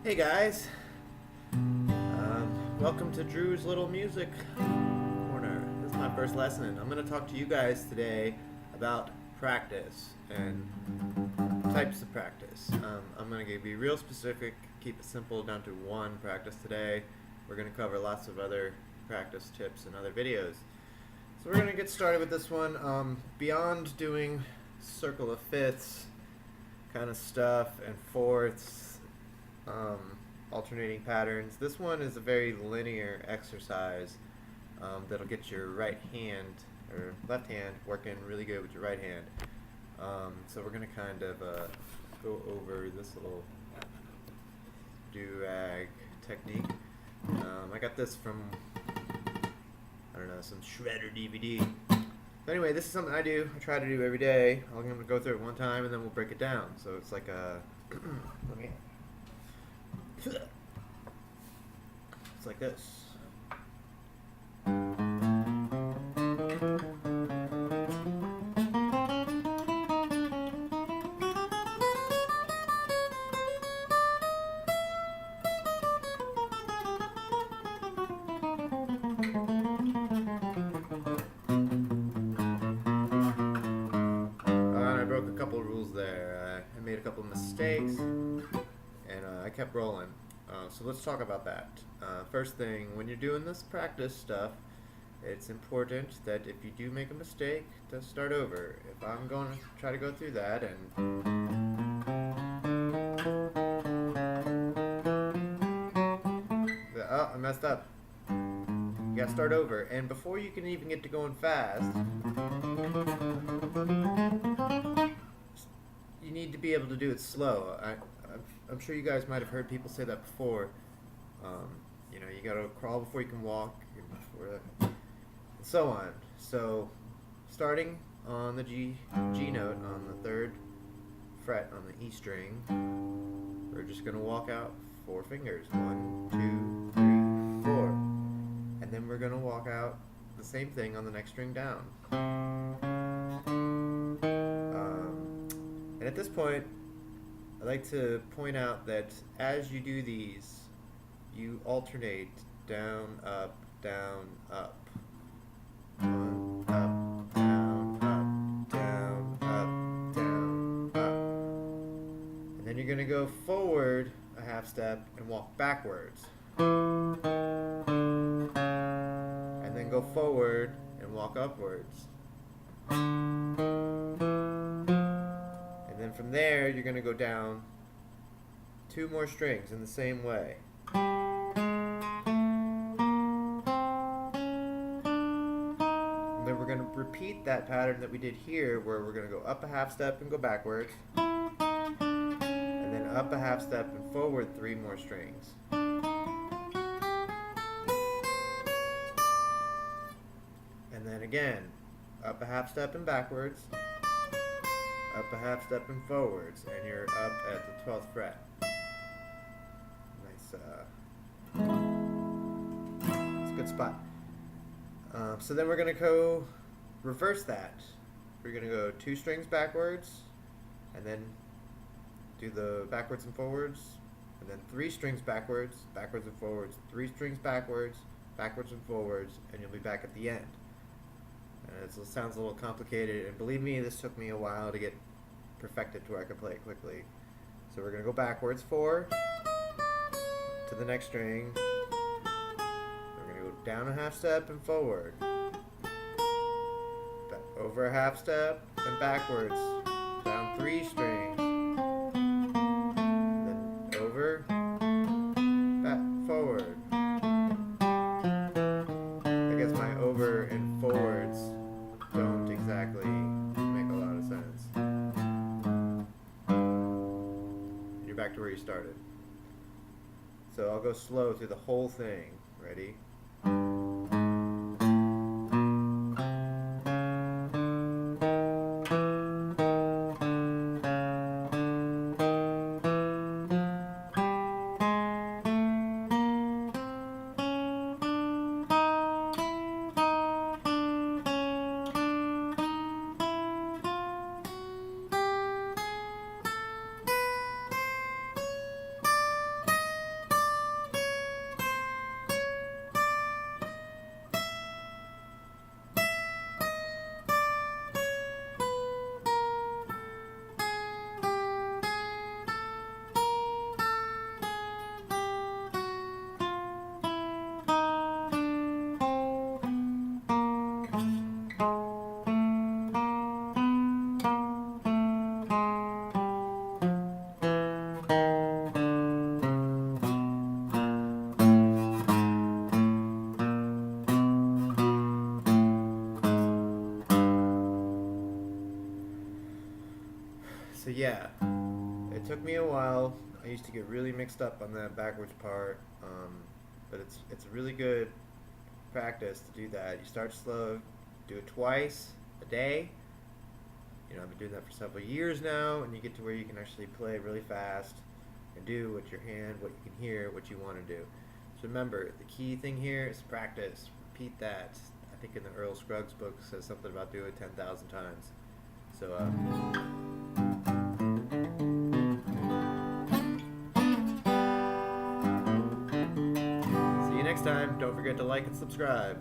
Hey guys, welcome to Drew's Little Music Corner. This is my first lesson. I'm going to talk to you guys today about practice and types of practice. I'm going to be real specific, keep it simple down to one practice today. We're going to cover lots of other practice tips in other videos. So we're going to get started with this one. Beyond doing circle of fifths kind of stuff and fourths, alternating patterns. This one is a very linear exercise that'll get your right hand or left hand working really good with your right hand. So we're going to kind of go over this little do-rag technique. I got this from, I don't know, some Shredder DVD. But anyway, this is something I do. I try to do every day. I'm going to go through it one time and then we'll break it down. So it's like a let me. It's like this. I broke a couple of rules there. I made a couple of mistakes, and I kept rolling. So let's talk about that. First thing, when you're doing this practice stuff, it's important that if you do make a mistake, to start over. If I'm going to try to go through that and oh, I messed up. You gotta start over. And before you can even get to going fast, you need to be able to do it slow. I'm sure you guys might have heard people say that before. You know, you gotta crawl before you can walk, and so on. So, starting on the G note on the 3rd fret on the E string, we're just gonna walk out 4 fingers. 1, 2, 3, 4, and then we're gonna walk out the same thing on the next string down. And at this point, I like to point out that as you do these, you alternate down, up, down, up. One, up, down, up, down, up, down, up. And then you're going to go forward a half step and walk backwards. And then go forward and walk upwards. And then from there, you're going to go down 2 more strings in the same way. And then we're going to repeat that pattern that we did here, where we're going to go up a half step and go backwards, and then up a half step and forward 3 more strings. And then again, up a half step and backwards, up a half step and forwards, and you're up at the 12th fret. Nice, it's a good spot. So then we're going to go reverse that. We're going to go 2 strings backwards, and then do the backwards and forwards, and then 3 strings backwards, backwards and forwards, 3 strings backwards, backwards and forwards, and you'll be back at the end. And it sounds a little complicated, and believe me, this took me a while to get perfected to where I could play it quickly. So we're going to go backwards 4 to the next string. We're going to go down a half step and forward, over a half step and backwards, down 3 strings, then over, back, forward. I guess my over and forwards don't exactly make a lot of sense. And you're back to where you started. So I'll go slow through the whole thing. Ready? yeah, it took me a while. I used to get really mixed up on that backwards part, but it's really good practice to do that. You start slow, do it twice a day. You know, I've been doing that for several years now, and you get to where you can actually play really fast and do what your hand, what you can hear, what you want to do. So remember, the key thing here is practice. Repeat that. I think in the Earl Scruggs book it says something about doing it 10,000 times. So, see you next time. Don't forget to like and subscribe.